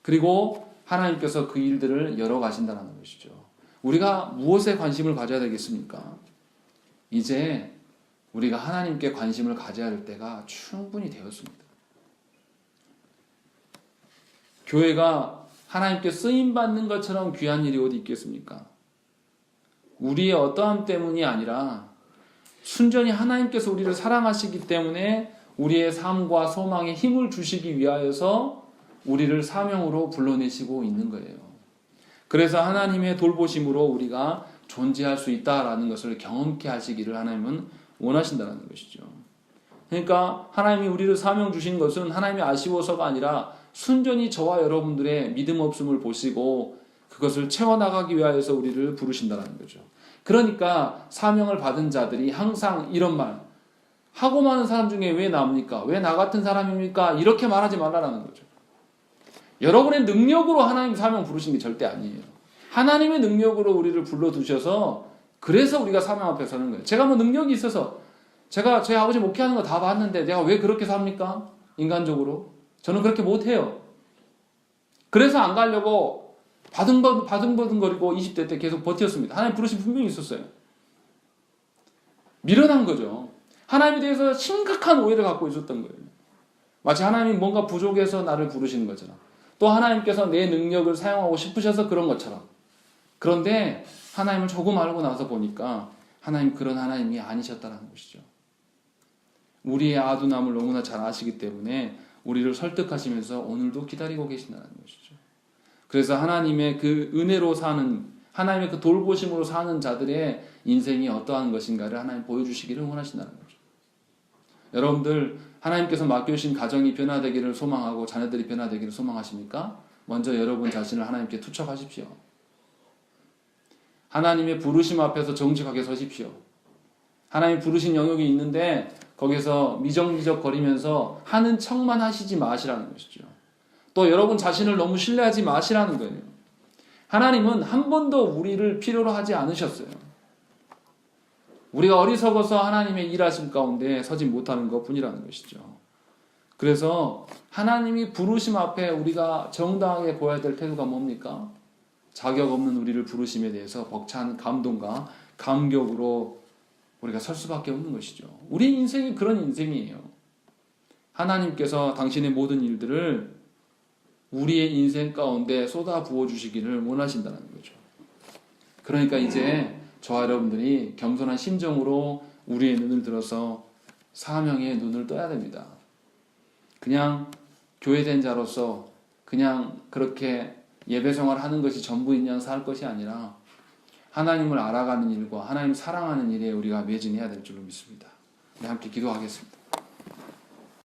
그리고 하나님께서 그 일들을 열어가신다는 것이죠. 우리가 무엇에 관심을 가져야 되겠습니까? 이제 우리가 하나님께 관심을 가져야 할 때가 충분히 되었습니다. 교회가 하나님께 쓰임받는 것처럼 귀한 일이 어디 있겠습니까? 우리의 어떠함 때문이 아니라 순전히 하나님께서 우리를 사랑하시기 때문에 우리의 삶과 소망에 힘을 주시기 위하여서 우리를 사명으로 불러내시고 있는 거예요. 그래서 하나님의 돌보심으로 우리가 존재할 수 있다라는 것을 경험케 하시기를 하나님은 원하신다는 것이죠. 그러니까 하나님이 우리를 사명 주신 것은 하나님이 아쉬워서가 아니라 순전히 저와 여러분들의 믿음 없음을 보시고 그것을 채워나가기 위하여서 우리를 부르신다는 거죠. 그러니까 사명을 받은 자들이 항상 이런 말 하고 많은 사람 중에 왜 나옵니까? 왜 나 같은 사람입니까? 이렇게 말하지 말라는 거죠. 여러분의 능력으로 하나님 사명 부르신 게 절대 아니에요. 하나님의 능력으로 우리를 불러두셔서 그래서 우리가 사명 앞에 서는 거예요. 제가 뭐 능력이 있어서 제가 제 아버지 목회하는 거 다 봤는데 내가 왜 그렇게 삽니까? 인간적으로. 저는 그렇게 못해요. 그래서 안 가려고 바둥바둥거리고 20대 때 계속 버텼습니다. 하나님 부르심 분명히 있었어요. 미련한 거죠. 하나님에 대해서 심각한 오해를 갖고 있었던 거예요. 마치 하나님이 뭔가 부족해서 나를 부르시는 것처럼 또 하나님께서 내 능력을 사용하고 싶으셔서 그런 것처럼 그런데 하나님을 조금 알고 나서 보니까 하나님 그런 하나님이 아니셨다는 것이죠. 우리의 아둔함을 너무나 잘 아시기 때문에 우리를 설득하시면서 오늘도 기다리고 계신다는 것이죠. 그래서 하나님의 그 은혜로 사는 하나님의 그 돌보심으로 사는 자들의 인생이 어떠한 것인가를 하나님 보여주시기를 원하신다는 거죠. 여러분들 하나님께서 맡겨주신 가정이 변화되기를 소망하고 자녀들이 변화되기를 소망하십니까? 먼저 여러분 자신을 하나님께 투척하십시오. 하나님의 부르심 앞에서 정직하게 서십시오. 하나님 부르신 영역이 있는데 거기서 미적미적 거리면서 하는 척만 하시지 마시라는 것이죠. 또 여러분 자신을 너무 신뢰하지 마시라는 거예요. 하나님은 한 번도 우리를 필요로 하지 않으셨어요. 우리가 어리석어서 하나님의 일하심 가운데 서지 못하는 것뿐이라는 것이죠. 그래서 하나님이 부르심 앞에 우리가 정당하게 보여야 될 태도가 뭡니까? 자격 없는 우리를 부르심에 대해서 벅찬 감동과 감격으로 우리가 설 수밖에 없는 것이죠. 우리 인생이 그런 인생이에요. 하나님께서 당신의 모든 일들을 우리의 인생 가운데 쏟아 부어 주시기를 원하신다는 거죠. 그러니까 이제 저와 여러분들이 겸손한 심정으로 우리의 눈을 들어서 사명의 눈을 떠야 됩니다. 그냥 교회된 자로서 그냥 그렇게 예배생활 하는 것이 전부인 양 살 것이 아니라 하나님을 알아가는 일과 하나님 사랑하는 일에 우리가 매진해야 될 줄로 믿습니다. 네, 함께 기도하겠습니다.